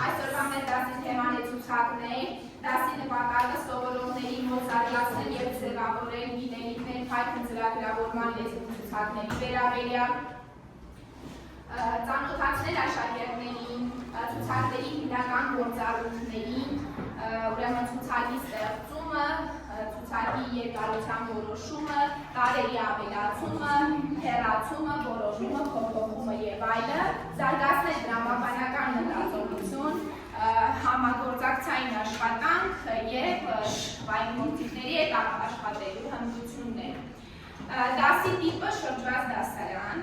Այսօրվա մեր դասի թեման է ցուցակներ, դասի նպատակը սովորողների մոտ զարգացնել և ձևավորել գիտելիքներ Python ծրագրավորման լեզվի ցուցակների վերաբերյալ, ծանոթացնել աշակերտներին ցուցակների հիմնական գործառույթներին, ուրեմն ցուցակի ստեղծումը, ցուցակի երկարության որոշումը, տարերի ավելացումը, հեռացումը, որոշումը, փոփոխումը եւ այլը, զարգացնել դրամաբանական մտածողություն, համագործակցային աշխատանք եւ վայրենությունների հետ աշխատելու հմտություններ։ Դասի տիպը շրջված դասարան,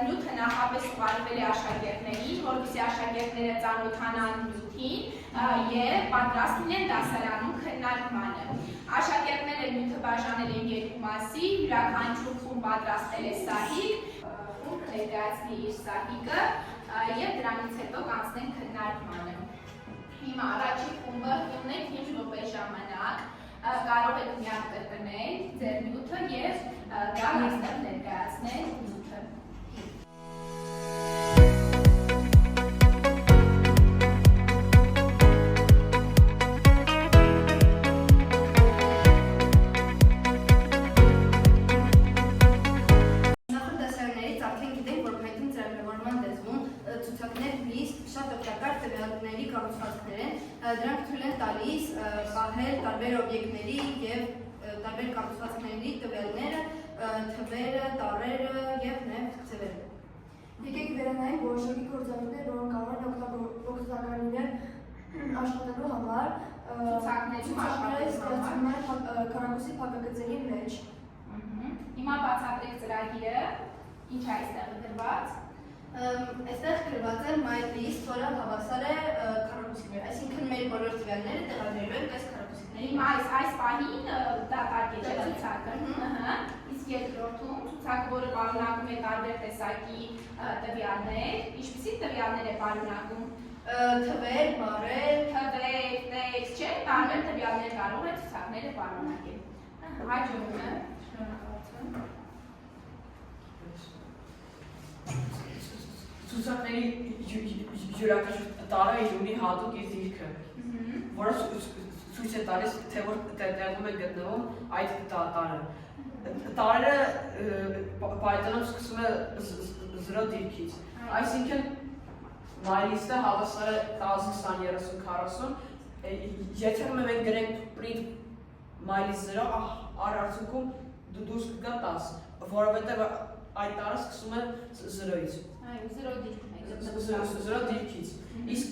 նյութը նախապես ուղարկվել է աշակերտներին, որպեսզի աշակերտները ծանոթանան նյութին եւ պատրաստ լինեն դասարանում քննարկմանը։ Աշակերտները նյութը բաժանել են երկու մասի, յուրաքանչյուր խումբ պատրաստել է սահիկ, խումբ ներկայացնի իր սահիկը եւ դրանից հետո կանցնեն քննարկմանը։ Հիմա առաջին խումբը ունեք 5 րոպե ժամանակ, կարող եք միակ կրկնել ձեր նյութը եւ դա այստեղ ներկայացնել նյութը։ Դրանք թույլ են տալիս պահել տարբեր օբյեկտների և տարբեր կառուցվածքների տվյալները, թվերը, տառերը և նաև ձևերը։ Եկեք վերանայենք որոշակի գործառույթներ, որոնք կարող են օգտակար աշխատելու համար, ցուցակները ստեղծում են քառակուսի փակագծերի մեջ։ Հիմա բացատրեք ծրագիրը, ինչ է այստեղ գրված։ Այստեղ գրված է MyList, որը հավասար է քառակուսիներ, այսինքն մեր բոլոր տվյալները տեղադրելու ենք այս քառակուսիների։ Հիմա այս պահին դատակ է ցուցակը։ Իսկ երկրորդում ցուցակը, որը պարունակում է տարբեր տեսակի տվյալներ, ինչպիսի տվյալներ է պարունակում։ Թվեր, բառեր, տեքստ, չէ, տարբեր տվյալներ կարող է ցուցակները պարունակել։ Հաջորդը։ Ցուցակների յուրաքանչյուր տարը ունի հատուկ իր դիրքը, որը ցույց է տալիս, թե որ տեղում է գտնվում այդ տարը։ Տարերը Python-ում սկսվում է 0 դիրքից, այսինքն MyList-ը հավասար է 10, 20, 30, 40, եթե մենք գրենք print MyList 0, արդյունքում դուրս կգա 10, որովհետև այդ տարը սկսում է 0-ից։ 0 դիրքից։ Իսկ